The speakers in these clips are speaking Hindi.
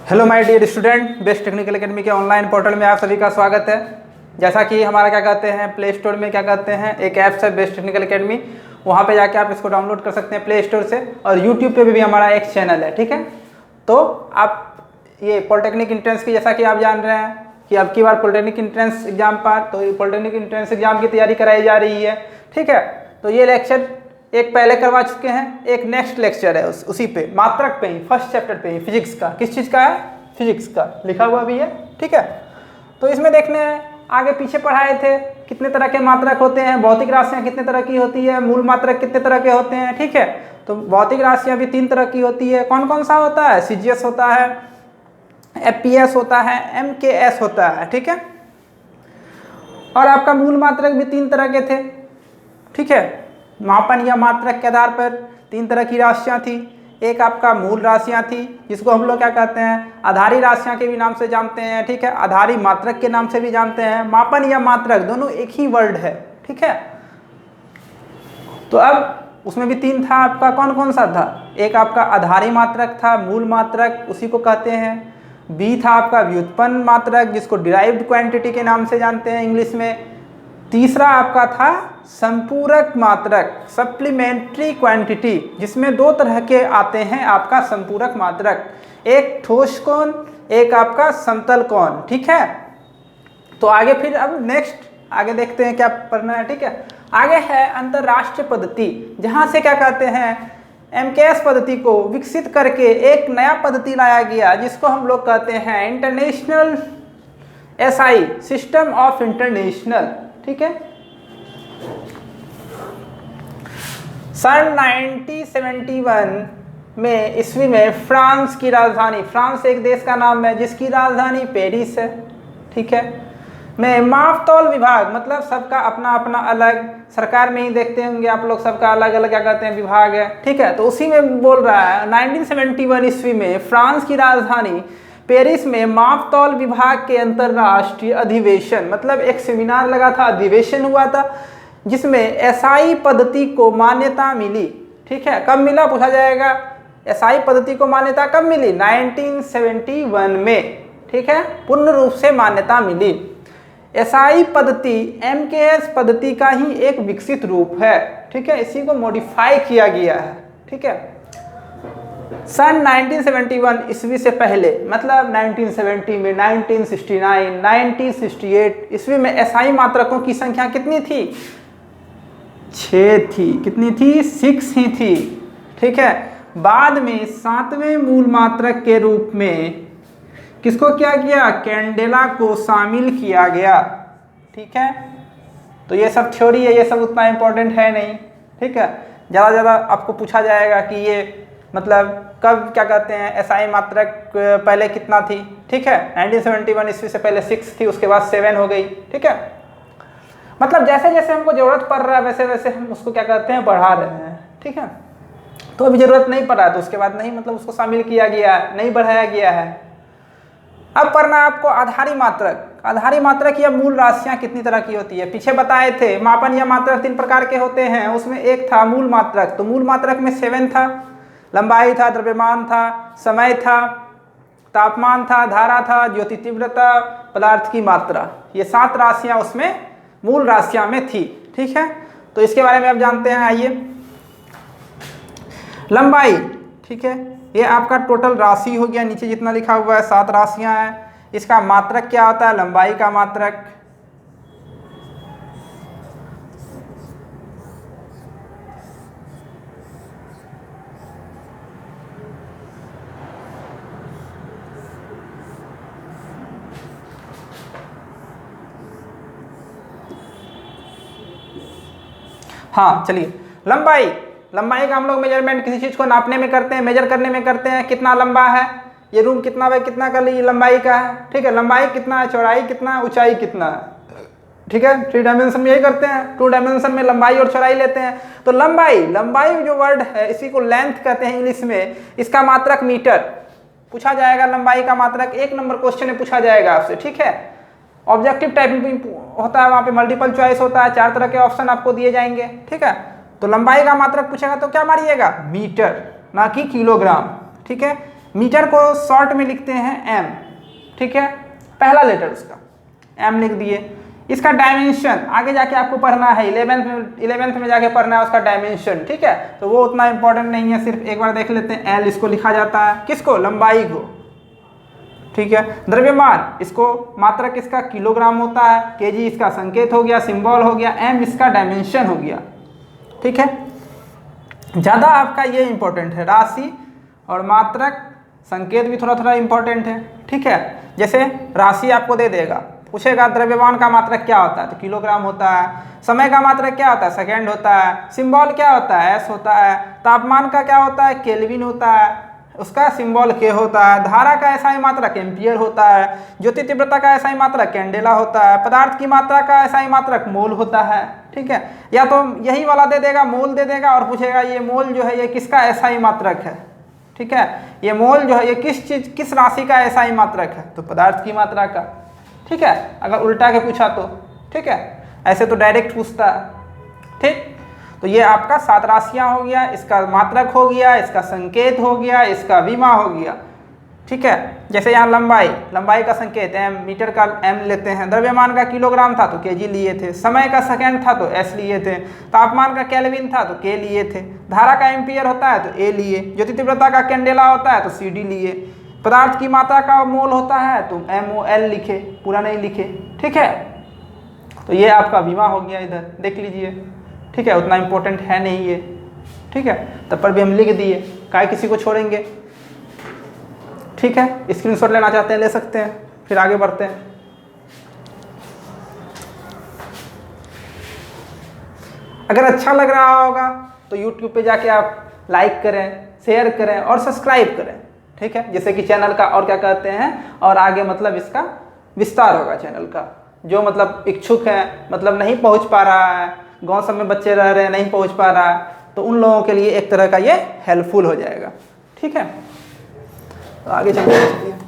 Hello my dear student, best technical academy के ऑनलाइन पोर्टल में आप सभी का स्वागत है। जैसा कि हमारा क्या कहते हैं प्ले स्टोर में क्या कहते हैं एक ऐप्स है बेस्ट टेक्निकल एकेडमी, वहाँ पे जाके आप इसको डाउनलोड कर सकते हैं प्ले स्टोर से। और यूट्यूब पे भी हमारा एक चैनल है, ठीक है। तो आप ये पॉलिटेक्निक एंट्रेंस की, जैसा कि आप जान रहे हैं कि अब की बार पॉलिटेक्निक एंट्रेंस एग्जाम पार, तो ये पॉलिटेक्निक एंट्रेंस एग्जाम की तैयारी कराई जा रही है, ठीक है। तो ये लेक्चर एक पहले करवा चुके हैं, एक नेक्स्ट लेक्चर है उसी पे, मात्रक पे ही, फर्स्ट चैप्टर पे ही, फिजिक्स का। किस चीज़ का है? फिजिक्स का लिखा हुआ भी है, ठीक है। तो इसमें देखने हैं, आगे पीछे पढ़ाए थे कितने तरह के मात्रक होते हैं, भौतिक राशियाँ कितने तरह की होती है, मूल मात्रक कितने तरह के होते हैं, ठीक है। तो भौतिक राशियाँ भी 3 तरह की होती है। कौन कौन सा होता है? CGS होता है, FPS होता है, MKS होता है, ठीक है। और आपका मूल मात्रक भी 3 तरह के थे, ठीक है। मापन या मात्रक के आधार पर 3 तरह की राशियाँ थी। एक आपका मूल राशियाँ थी, जिसको हम लोग क्या कहते हैं आधारी राशियाँ के भी नाम से जानते हैं, ठीक है। आधारी मात्रक के नाम से भी जानते हैं। मापन या मात्रक दोनों एक ही वर्ड है, ठीक है। तो अब उसमें भी 3 था आपका, कौन कौन सा था? एक आपका आधारी मात्रक था, मूल मात्रक उसी को कहते हैं। बी था आपका व्युत्पन्न मात्रक, जिसको डिराइव्ड क्वांटिटी के नाम से जानते हैं इंग्लिश में। तीसरा आपका था संपूरक मात्रक, सप्लीमेंट्री क्वांटिटी, जिसमें 2 तरह के आते हैं आपका संपूरक मात्रक, एक ठोस कोण, एक आपका समतल कोण, ठीक है। तो आगे फिर अब नेक्स्ट आगे देखते हैं क्या पढ़ना है, ठीक है। आगे है अंतरराष्ट्रीय पद्धति, जहां से क्या कहते हैं MKS पद्धति को विकसित करके एक नया पद्धति लाया गया, जिसको हम लोग कहते हैं international SI, system of international, ठीक है। सन 1971 में ईस्वी में फ्रांस की राजधानी, फ्रांस एक देश का नाम है जिसकी राजधानी पेरिस है, ठीक है, में मापतौल विभाग, मतलब सबका अपना अपना अलग, सरकार में ही देखते होंगे आप लोग, सबका अलग अलग क्या कहते हैं विभाग है, ठीक है। तो उसी में बोल रहा है 1971 ईस्वी में फ्रांस की राजधानी पेरिस में मापतौल विभाग के अंतरराष्ट्रीय अधिवेशन, मतलब एक सेमिनार लगा था, अधिवेशन हुआ था, जिसमें SI पद्धति को मान्यता मिली, ठीक है। कब मिला पूछा जाएगा, SI पद्धति को मान्यता कब मिली? 1971 में, ठीक है, पूर्ण रूप से मान्यता मिली। SI पद्धति MKS पद्धति का ही एक विकसित रूप है, ठीक है, इसी को मॉडिफाई किया गया है, ठीक है। सन 1971 ईस्वी से पहले, मतलब 1970 में, 1969, 1968 ईस्वी में SI मात्रकों की संख्या कितनी थी? 6 थी। कितनी थी? 6 ही थी, ठीक है। बाद में 7वें मूल मात्रक के रूप में किसको क्या किया? कैंडेला को शामिल किया गया, ठीक है। तो ये सब थ्योरी है, ये सब उतना इम्पोर्टेंट है नहीं, ठीक है। ज़्यादा आपको पूछा जाएगा कि ये मतलब कब क्या कहते हैं SI मात्रक पहले कितना थी, ठीक है। 1971 ईस्वी से पहले 6 थी, उसके बाद 7 हो गई, ठीक है। मतलब जैसे जैसे हमको ज़रूरत पड़ रहा है वैसे वैसे हम उसको क्या कहते हैं बढ़ा रहे हैं, ठीक है। तो अभी ज़रूरत नहीं पड़ रहा है तो उसके बाद नहीं, मतलब उसको शामिल किया गया है, नहीं बढ़ाया गया है। अब पढ़ना आपको आधारी मात्रक। आधारी मात्रक या मूल राशियाँ कितनी तरह की होती है? पीछे बताए थे मापन या मात्रक 3 प्रकार के होते हैं, उसमें एक था मूल मात्रक। तो मूल मात्रक में 7 था, लंबाई था, द्रव्यमान था, समय था, तापमान था, धारा था, ज्योति तीव्रता, पदार्थ की मात्रा, ये 7 राशियाँ उसमें मूल राशियाँ में थी, ठीक है। तो इसके बारे में आप जानते हैं, आइए। लंबाई, ठीक है, ये आपका टोटल राशि हो गया, नीचे जितना लिखा हुआ है 7 राशियाँ हैं। इसका मात्रक क्या होता है? लंबाई का मात्रक। हाँ चलिए, लंबाई, लंबाई का हम लोग मेजरमेंट किसी चीज़ को नापने में करते हैं, मेजर करने में करते हैं। कितना लंबा है ये रूम, कितना बाय कितना का लंबाई का है, ठीक है। लंबाई कितना है, चौड़ाई कितना है, ऊंचाई कितना है, ठीक है। 3 डायमेंशन में यही करते हैं, 2 डायमेंशन में लंबाई और चौड़ाई लेते हैं। तो लंबाई, लंबाई जो वर्ड है इसी को लेंथ कहते हैं इंग्लिश में। इसका मात्रक मीटर। पूछा जाएगा लंबाई का मात्रक, 1 नंबर क्वेश्चन में पूछा जाएगा आपसे, ठीक है। ऑब्जेक्टिव टाइप में होता है, वहाँ पे मल्टीपल चॉइस होता है, 4 तरह के ऑप्शन आपको दिए जाएंगे, ठीक है। तो लंबाई का मात्रक पूछेगा तो क्या मारिएगा? मीटर, ना कि किलोग्राम, ठीक है। मीटर को शॉर्ट में लिखते हैं m, ठीक है, पहला लेटर उसका m लिख दिए। इसका डायमेंशन आगे जाके आपको पढ़ना है, 11th में जाके पढ़ना है उसका डायमेंशन, ठीक है, तो वो उतना इंपॉर्टेंट नहीं है, सिर्फ एक बार देख लेते हैं। l इसको लिखा जाता है किसको, लंबाई को, ठीक है। द्रव्यमान, इसको मात्रक इसका किलोग्राम होता है, केजी इसका संकेत हो गया, सिंबल हो गया, m इसका डायमेंशन हो गया, ठीक है। ज़्यादा आपका ये इंपॉर्टेंट है, राशि और मात्रक संकेत भी थोड़ा थोड़ा इंपॉर्टेंट है, ठीक है। जैसे राशि आपको दे देगा, पूछेगा द्रव्यमान का मात्रक क्या होता है, तो किलोग्राम होता है। समय का मात्रक क्या होता है, सेकेंड होता है। सिंबल क्या होता है, एस होता है। तापमान का क्या होता है, केल्विन होता है, उसका सिंबल के होता है। धारा का एसआई मात्रक एम्पियर होता है। ज्योति तीव्रता का एसआई मात्रक कैंडेला होता है। पदार्थ की मात्रा का एसआई मात्रक मोल होता है, ठीक है। या तो यही वाला दे देगा, मोल दे देगा और पूछेगा ये मोल जो है ये किसका एसआई मात्रक है, ठीक है, ये मोल जो है ये किस राशि का एसआई मात्रक है, तो पदार्थ की मात्रा का, ठीक है। अगर उल्टा के पूछा तो, ठीक है, ऐसे तो डायरेक्ट पूछता है, ठीक। तो ये आपका 7 राशियाँ हो गया, इसका मात्रक हो गया, इसका संकेत हो गया, इसका विमा हो गया, ठीक है। जैसे यहाँ लंबाई का संकेत m, मीटर का m लेते हैं। द्रव्यमान का किलोग्राम था तो केजी लिए थे। समय का सेकंड था तो s लिए थे। तापमान का केल्विन था तो k लिए थे। धारा का एम्पियर होता है तो a लिए। ज्योति तीव्रता का कैंडेला होता है तो cd लिए। पदार्थ की मात्रा का मोल होता है तो mol लिखे, पूरा नहीं लिखे, ठीक है। तो ये आपका विमा हो गया, इधर देख लीजिए, ठीक है, उतना इंपॉर्टेंट है नहीं ये, ठीक है, तब पर भी हम लिख दिए, काय किसी को छोड़ेंगे, ठीक है। स्क्रीनशॉट लेना चाहते हैं ले सकते हैं, फिर आगे बढ़ते हैं। अगर अच्छा लग रहा होगा तो YouTube पे जाके आप लाइक करें, शेयर करें और सब्सक्राइब करें, ठीक है, जिससे कि चैनल का और क्या कहते हैं और आगे मतलब इसका विस्तार होगा चैनल का। जो मतलब इच्छुक है, मतलब नहीं पहुंच पा रहा है, गांव सब में बच्चे रह रहे हैं नहीं पहुंच पा रहा है, तो उन लोगों के लिए एक तरह का ये हेल्पफुल हो जाएगा, ठीक है। तो आगे चलते हैं।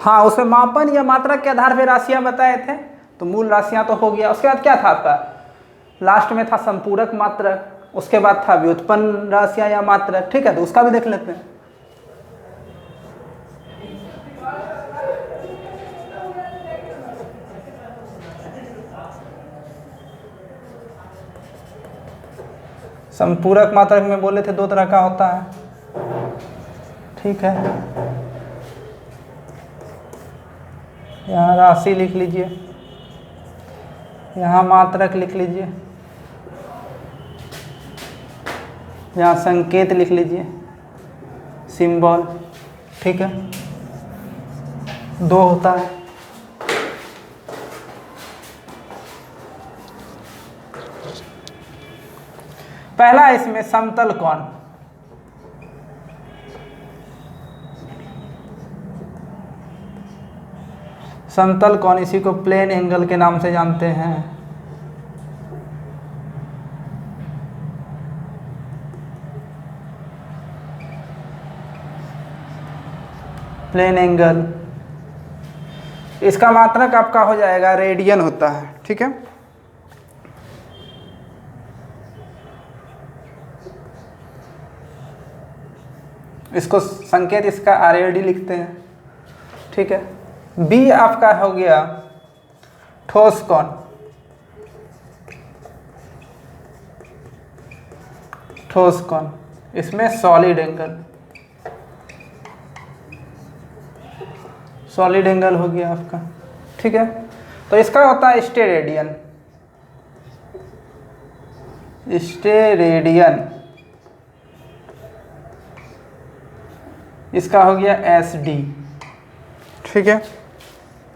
हाँ, उसमें मापन या मात्रक के आधार पर राशियां बताए थे, तो मूल राशियां तो हो गया। उसके बाद क्या था आपका, लास्ट में था संपूरक मात्रक, उसके बाद था व्युत्पन्न राशियां या मात्रक, ठीक है, तो उसका भी देख लेते हैं। संपूरक मात्रक में बोले थे 2 तरह का होता है, ठीक है। यहाँ राशि लिख लीजिए, यहाँ मात्रक लिख लीजिए, यहाँ संकेत लिख लीजिए, सिंबल, ठीक है, 2 होता है। पहला इसमें समतल कोण, समतल कोण, इसी को प्लेन एंगल के नाम से जानते हैं। प्लेन एंगल, इसका मात्रक आपका हो जाएगा रेडियन होता है, ठीक है। इसको संकेत इसका RAD लिखते हैं, ठीक है। बी आपका हो गया ठोस कोण, ठोस कोण, इसमें सॉलिड एंगल, सॉलिड एंगल हो गया आपका, ठीक है। तो इसका होता है स्टेरेडियन, स्टेरेडियन, इसका हो गया SD, ठीक है।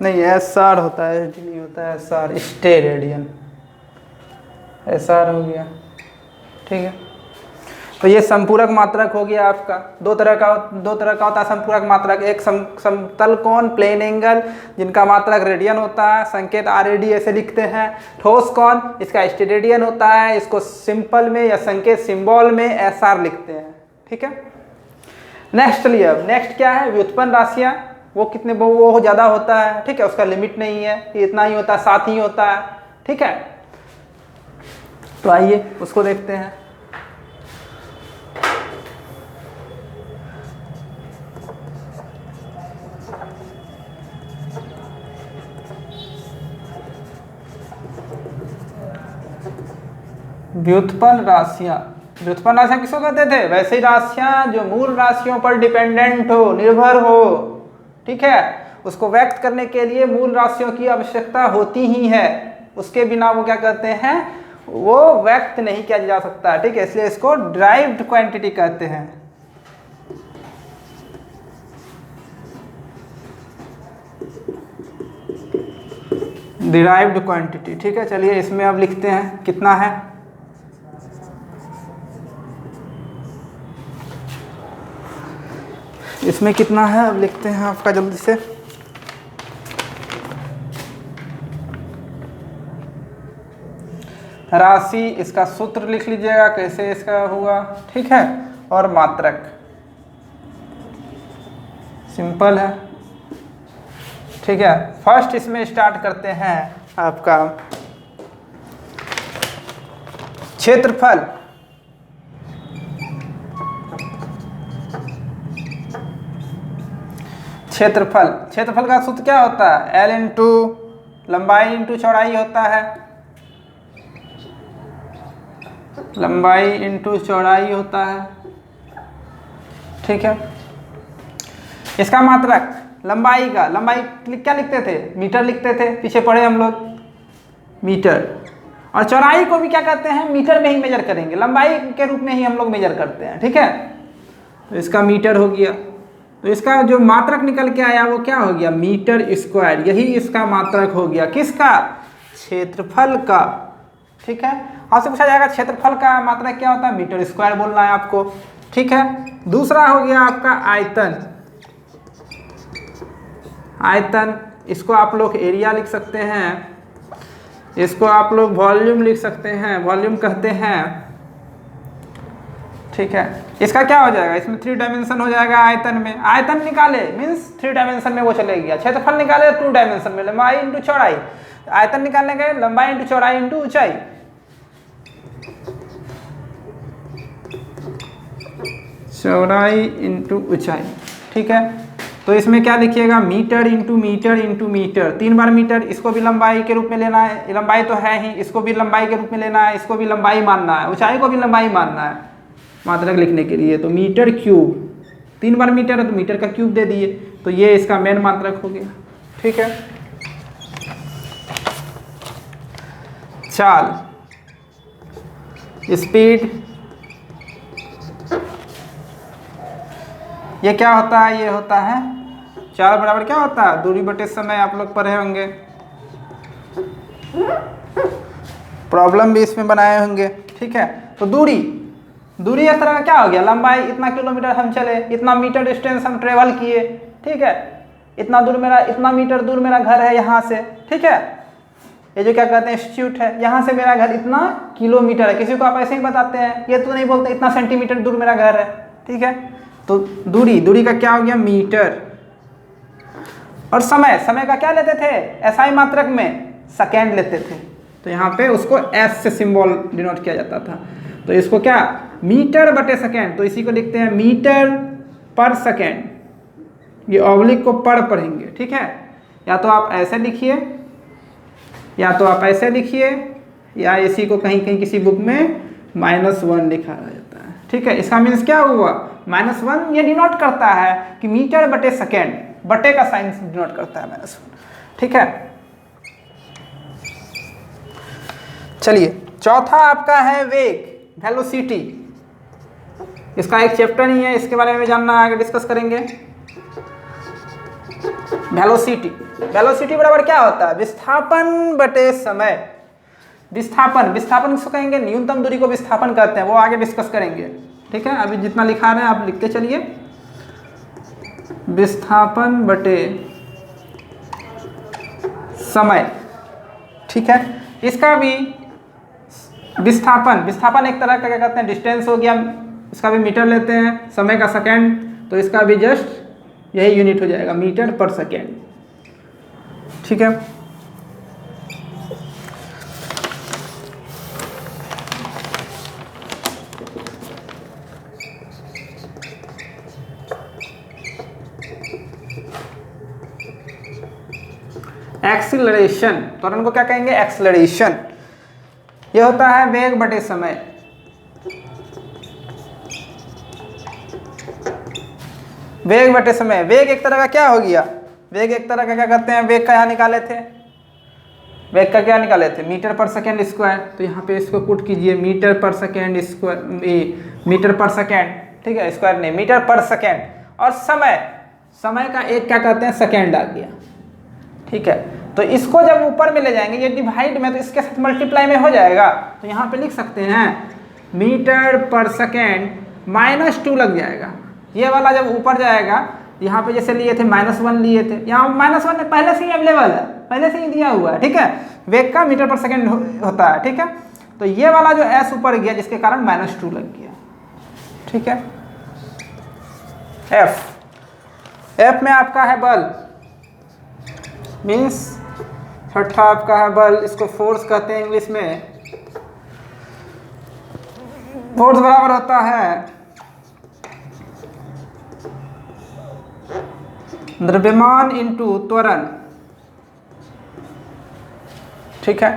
नहीं, एस आर होता है, एस डी नहीं होता है, S R stay radian, S R हो गया। ठीक है, तो ये संपूरक मात्रक हो गया आपका। दो तरह का होता है संपूरक मात्रक। एक समतल कोण प्लेन एंगल जिनका मात्रक रेडियन होता है, संकेत आर ए डी ऐसे लिखते हैं। ठोस कोण इसका स्टेरेडियन होता है, इसको सिंपल में या संकेत सिंबल में एस आर लिखते हैं। ठीक है, नेक्स्ट चलिए, अब नेक्स्ट क्या है, व्युत्पन्न राशियाँ। वो कितने वो ज़्यादा होता है। ठीक है, उसका लिमिट नहीं है, ये इतना ही होता है, 7 ही होता है। ठीक है, तो आइए उसको देखते हैं। व्युत्पन्न राशियाँ किसको कहते थे, वैसे राशियाँ जो मूल राशियों पर डिपेंडेंट हो, निर्भर हो। ठीक है, उसको व्यक्त करने के लिए मूल राशियों की आवश्यकता होती ही है, उसके बिना वो क्या कहते हैं, वो व्यक्त नहीं किया जा सकता। ठीक है, इसलिए इसको डिराइव्ड क्वांटिटी कहते हैं। Derived quantity. ठीक है, चलिए इसमें अब लिखते हैं कितना है। इसमें कितना है अब लिखते हैं आपका जल्दी से। राशि, इसका सूत्र लिख लीजिएगा कैसे इसका होगा। ठीक है, और मात्रक सिंपल है। ठीक है, फर्स्ट इसमें स्टार्ट करते हैं आपका क्षेत्रफल। क्षेत्रफल का सूत्र क्या होता है, एल इंटू लंबाई इंटू चौड़ाई होता है। लंबाई इंटू चौड़ाई होता है। ठीक है, इसका मात्रक लंबाई क्या लिखते थे, मीटर लिखते थे, पीछे पढ़े हम लोग मीटर। और चौड़ाई को भी क्या कहते हैं, मीटर में ही मेजर करेंगे, लंबाई के रूप में ही हम लोग मेजर करते हैं। ठीक है, तो इसका मीटर हो गया। तो इसका जो मात्रक निकल के आया वो क्या हो गया, मीटर स्क्वायर। यही इसका मात्रक हो गया, किसका, क्षेत्रफल का। ठीक है, आपसे पूछा जाएगा क्षेत्रफल का मात्रक क्या होता है, मीटर स्क्वायर बोलना है आपको। ठीक है, दूसरा हो गया आपका आयतन। इसको आप लोग एरिया लिख सकते हैं, इसको आप लोग वॉल्यूम लिख सकते हैं, वॉल्यूम कहते हैं। ठीक है, इसका क्या हो जाएगा, इसमें 3 डायमेंशन हो जाएगा आयतन में। आयतन निकाले मीन्स 3 डायमेंशन में वो चले गया। क्षेत्रफल निकाले 2 डायमेंशन में, लंबाई इंटू चौड़ाई। आयतन निकालने गए, लंबाई इंटू चौड़ाई इंटू ऊंचाई। चौड़ाई इंटू ऊंचाई। ठीक है, तो इसमें क्या लिखिएगा, metre into metre into metre, 3 बार मीटर। इसको भी लंबाई के रूप में लेना है, लंबाई तो है ही, इसको भी लंबाई के रूप में लेना है, इसको भी लंबाई मानना है, ऊंचाई को भी लंबाई मानना है मात्रक लिखने के लिए। तो मीटर क्यूब, 3 बार मीटर है तो मीटर का क्यूब दे दिए, तो ये इसका मेन मात्रक हो गया। ठीक है, चाल, स्पीड, ये क्या होता है, ये होता है चाल बराबर क्या होता है, दूरी बटे समय। आप लोग पढ़े होंगे, प्रॉब्लम भी इसमें बनाए होंगे। ठीक है, तो दूरी इस तरह का क्या हो गया, लंबाई इतना किलोमीटर हम चले, इतना मीटर डिस्टेंस हम ट्रेवल किए। ठीक है, इतना मीटर दूर मेरा घर है यहाँ से। ठीक है, ये जो क्या कहते हैं इंस्टीट्यूट है, यहाँ से मेरा घर इतना किलोमीटर है। किसी को आप ऐसे ही बताते हैं, ये तो नहीं बोलते इतना सेंटीमीटर दूर मेरा घर है। ठीक है, तो दूरी का क्या हो गया, मीटर। और समय का क्या लेते थे, एसआई मात्रक में सेकेंड लेते थे, तो यहाँ पे उसको एस से सिंबल डिनोट किया जाता था। तो इसको क्या, मीटर बटे सेकेंड, तो इसी को लिखते हैं मीटर पर सेकेंड। ये ऑब्लिक को पर पढ़ेंगे। ठीक है, या तो आप ऐसे लिखिए, या तो आप ऐसे लिखिए, या इसी को कहीं कहीं किसी बुक में -1 लिखा जाता है। ठीक है, इसका मीन्स क्या हुआ, -1 ये डिनोट करता है कि मीटर बटे सेकेंड, बटे का साइन डिनोट करता है -1। ठीक है, चलिए चौथा आपका है वेग, वेलोसिटी। इसका एक चैप्टर ही है, इसके बारे में जानना आगे डिस्कस करेंगे। वेलोसिटी। वेलोसिटी बराबर क्या होता है? विस्थापन बटे समय। विस्थापन, विस्थापन किसको कहेंगे? न्यूनतम दूरी को विस्थापन कहते हैं, वो आगे डिस्कस करेंगे। ठीक है, अभी जितना लिखा रहे हैं आप लिखते चलिए। विस्थापन बटे समय। ठीक है, इसका भी विस्थापन, विस्थापन एक तरह का क्या कहते हैं? डिस्टेंस हो गया, इसका भी मीटर लेते हैं, समय का सेकेंड, तो इसका भी जस्ट यही यूनिट हो जाएगा, मीटर पर सेकेंड। ठीक है, एक्सीलरेशन, त्वरण को क्या कहेंगे? एक्सीलरेशन। यह होता है वेग बटे समय। वेग बटे समय। वेग एक तरह का क्या हो गया? वेग एक तरह का क्या कहते हैं? वेग का यहाँ निकाले थे, वेग का क्या निकाले थे? मीटर पर सेकेंड स्क्वायर। तो यहाँ पे इसको पुट कीजिए, मीटर पर सेकेंड स्क्वायर, मीटर पर सेकेंड। ठीक है, स्क्वायर नहीं, मीटर पर सेकेंड। और समय, समय का एक क्या कहते हैं? सेकेंड आ गया। ठीक है, तो इसको जब ऊपर में ले जाएंगे, ये डिवाइड में, तो इसके साथ मल्टीप्लाई में हो जाएगा। तो यहाँ पे लिख सकते हैं मीटर पर सेकेंड -2 लग जाएगा। ये वाला जब ऊपर जाएगा, यहाँ पे जैसे लिए थे -1 लिए थे, यहाँ -1 पहले से ही अवेलेबल है, पहले से ही दिया हुआ है। ठीक है, वेग का मीटर पर सेकेंड होता है। ठीक है, तो ये वाला जो s ऊपर गया, जिसके कारण -2 लग गया। ठीक है, F, F में आपका है बल, मीन्स छठा आपका है बल, इसको फोर्स कहते हैं इंग्लिश में। फोर्स बराबर होता है द्रव्यमान इंटू त्वरण। ठीक है,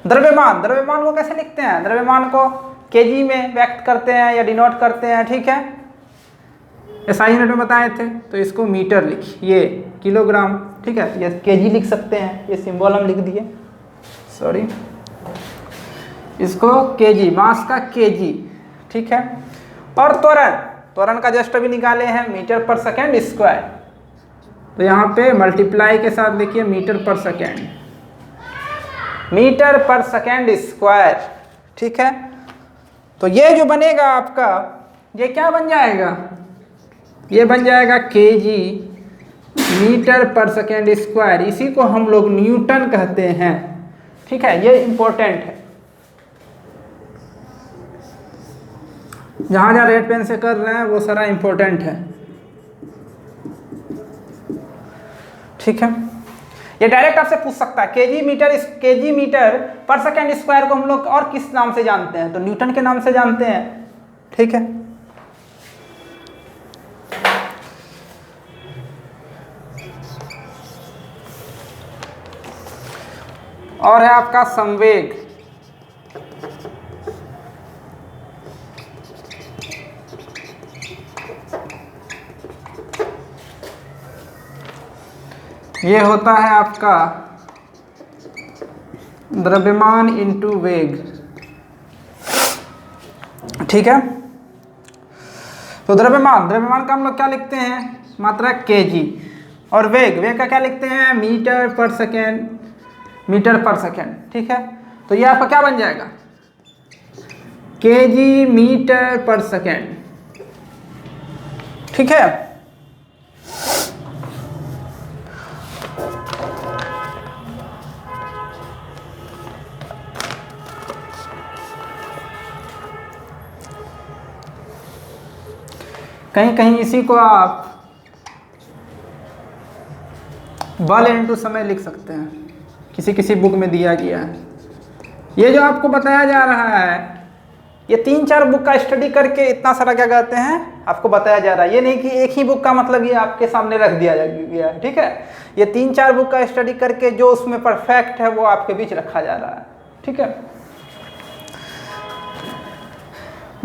द्रव्यमान, द्रव्यमान को कैसे लिखते हैं? द्रव्यमान को केजी में व्यक्त करते हैं या डिनोट करते हैं। ठीक है, SI यूनिट में बताए थे, तो इसको मीटर लिखिए, किलोग्राम। ठीक है, ये केजी लिख सकते हैं, ये सिंबल हम लिख दिए, सॉरी, इसको केजी, मास का केजी। ठीक है, और त्वरण, त्वरण का जस्ट अभी निकाले हैं, मीटर पर सेकेंड स्क्वायर। तो यहाँ पे मल्टीप्लाई के साथ देखिए, मीटर पर सेकेंड, मीटर पर सेकेंड स्क्वायर। ठीक है, तो ये जो बनेगा आपका, ये क्या बन जाएगा? ये बन जाएगा केजी मीटर पर सेकेंड स्क्वायर। इसी को हम लोग न्यूटन कहते हैं। ठीक है, ये इंपॉर्टेंट है, जहाँ जहाँ रेड पेन से कर रहे हैं वो सारा इंपॉर्टेंट है। ठीक है, ये डायरेक्ट आपसे पूछ सकता है, केजी मीटर पर सेकेंड स्क्वायर को हम लोग और किस नाम से जानते हैं? तो न्यूटन के नाम से जानते हैं। ठीक है, और है आपका संवेग। ये होता है आपका द्रव्यमान इंटू वेग। ठीक है, तो द्रव्यमान, द्रव्यमान का हम लोग क्या लिखते हैं? मात्रा केजी। और वेग, वेग का क्या लिखते हैं? मीटर पर सेकेंड, मीटर पर सेकेंड। ठीक है, तो ये आपका क्या बन जाएगा? केजी मीटर पर सेकेंड। ठीक है, कहीं कहीं इसी को आप बल इंटू समय लिख सकते हैं, किसी किसी बुक में दिया गया है। ये जो आपको बताया जा रहा है, ये 3-4 बुक का स्टडी करके इतना सारा क्या कहते हैं आपको बताया जा रहा है। ये नहीं कि एक ही बुक का मतलब ये आपके सामने रख दिया गया है। ठीक है, ये 3-4 बुक का स्टडी करके जो उसमें परफेक्ट है वो आपके बीच रखा जा रहा है। ठीक है,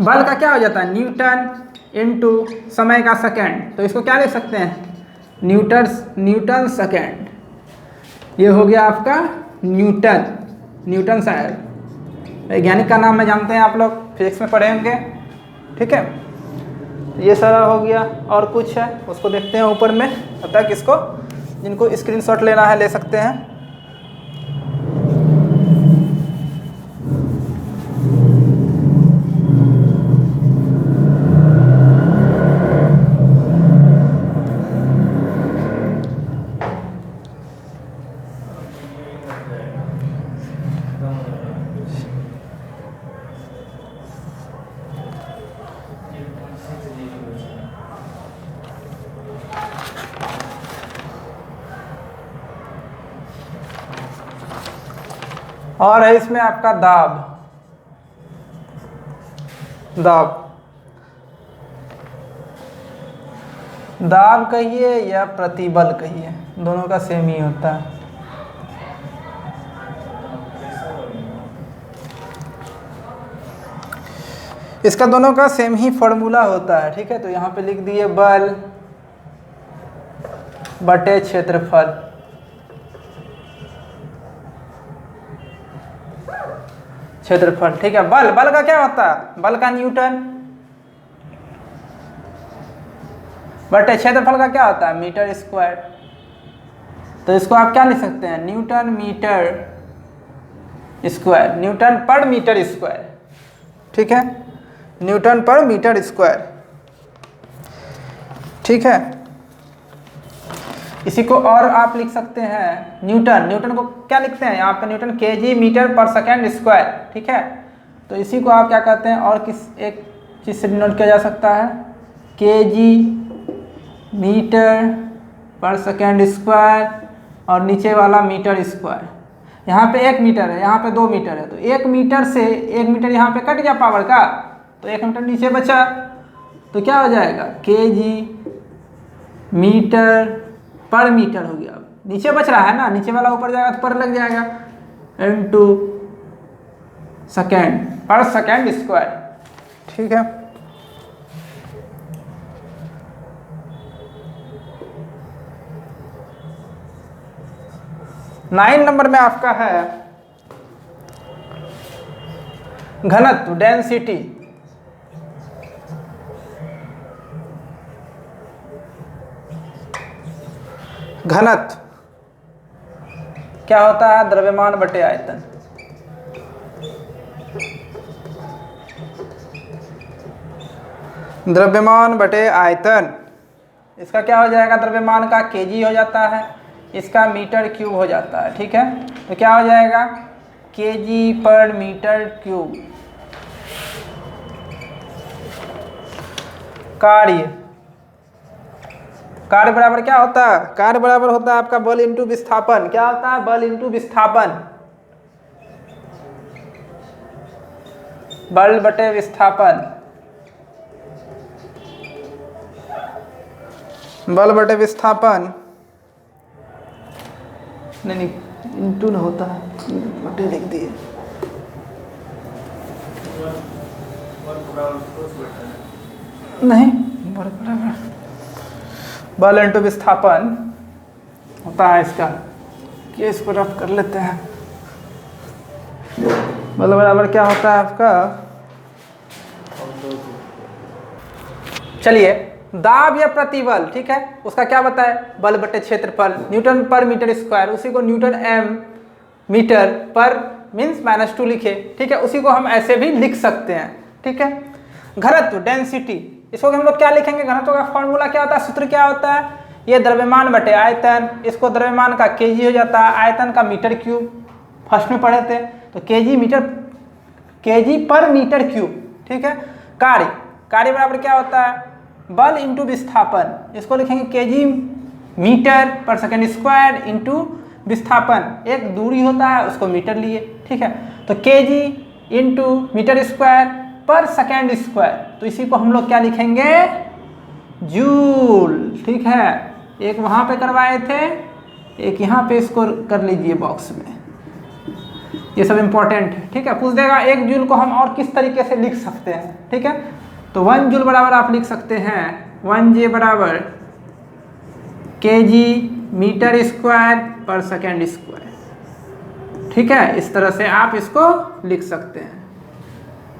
बल का क्या हो जाता है? न्यूटन इनटू समय का सेकेंड। तो इसको क्या लिख सकते हैं? Newton second. ये हो गया आपका न्यूटन, न्यूटन शायद वैज्ञानिक का नाम है, जानते हैं आप लोग, फिजिक्स में पढ़े होंगे। ठीक है, ये सारा हो गया। और कुछ है उसको देखते हैं ऊपर में, तब तक इसको जिनको स्क्रीनशॉट लेना है ले सकते हैं। और है इसमें आपका दाब, दाब कहिए या प्रतिबल कहिए, दोनों का सेम ही होता है। इसका दोनों का सेम ही फॉर्मूला होता है, ठीक है। तो यहाँ पे लिख दिए बल बटे क्षेत्रफल, ठीक है। बल का क्या होता है, बल का न्यूटन, बटे क्षेत्रफल का क्या होता है, मीटर स्क्वायर। तो इसको आप क्या लिख सकते हैं, न्यूटन मीटर स्क्वायर, न्यूटन पर मीटर स्क्वायर, ठीक है, न्यूटन पर मीटर स्क्वायर, ठीक है। इसी को और आप लिख सकते हैं न्यूटन को क्या लिखते हैं यहाँ पे, न्यूटन केजी मीटर पर सेकेंड स्क्वायर, ठीक है। तो इसी को आप क्या कहते हैं, और किस एक चीज़ से डिनोट किया जा सकता है, केजी मीटर पर सेकेंड स्क्वायर, और नीचे वाला मीटर स्क्वायर। यहाँ पे 1 मीटर है, यहाँ पे 2 मीटर है, तो 1 मीटर से 1 मीटर यहाँ पे कट गया पावर का, तो 1 मीटर नीचे बचा, तो क्या हो जाएगा, केजी मीटर पर मीटर हो गया। नीचे बच रहा है ना, नीचे वाला ऊपर जाएगा तो पर लग जाएगा, इनटू सेकेंड पर सेकेंड स्क्वायर, ठीक है। नाइन नंबर में आपका है घनत्व, डेंसिटी। घनत्व क्या होता है, द्रव्यमान बटे आयतन। द्रव्यमान बटे आयतन, इसका क्या हो जाएगा, द्रव्यमान का केजी हो जाता है, इसका मीटर क्यूब हो जाता है, ठीक है। तो क्या हो जाएगा, केजी पर मीटर क्यूब। कार्य बराबर क्या होता है, कार्य बराबर होता है आपका बल इंटू विस्थापन। क्या होता है, बल इंटू विस्थापन, बल बटे विस्थापन, बल बटे विस्थापन, नहीं इंटू ना होता है, बटे लिख दिए, नहीं बल इंटू विस्थापन होता है इसका, ये इसको रफ कर लेते हैं। बल बराबर क्या होता है आपका, चलिए दाब या प्रतिबल, ठीक है, उसका क्या बताए, बल बटे क्षेत्रफल, न्यूटन पर मीटर स्क्वायर, उसी को न्यूटन एम मीटर पर मीन्स -2 लिखे, ठीक है। उसी को हम ऐसे भी लिख सकते हैं, ठीक है। घनत्व, डेंसिटी, इसको हम लोग क्या लिखेंगे, घनत्व का फॉर्मूला क्या होता है, सूत्र क्या होता है, ये द्रव्यमान बटे आयतन, इसको द्रव्यमान का केजी हो जाता है, आयतन का मीटर क्यूब, फर्स्ट में पढ़े थे, तो केजी पर मीटर क्यूब, ठीक है। कार्य बराबर क्या होता है, बल इंटू विस्थापन, इसको लिखेंगे केजी मीटर पर सेकेंड स्क्वायर इंटू विस्थापन, एक दूरी होता है उसको मीटर लिए, ठीक है। तो केजी इंटू मीटर स्क्वायर पर सेकेंड स्क्वायर, तो इसी को हम लोग क्या लिखेंगे, जूल, ठीक है। एक वहाँ पे करवाए थे, एक यहाँ पे, इसको कर लीजिए बॉक्स में, ये सब इंपॉर्टेंट है, ठीक है। पूछ देगा 1 जूल को हम और किस तरीके से लिख सकते हैं, ठीक है। तो 1 जूल बराबर आप लिख सकते हैं 1J बराबर केजी मीटर स्क्वायर पर सेकेंड स्क्वायर, ठीक है। इस तरह से आप इसको लिख सकते हैं।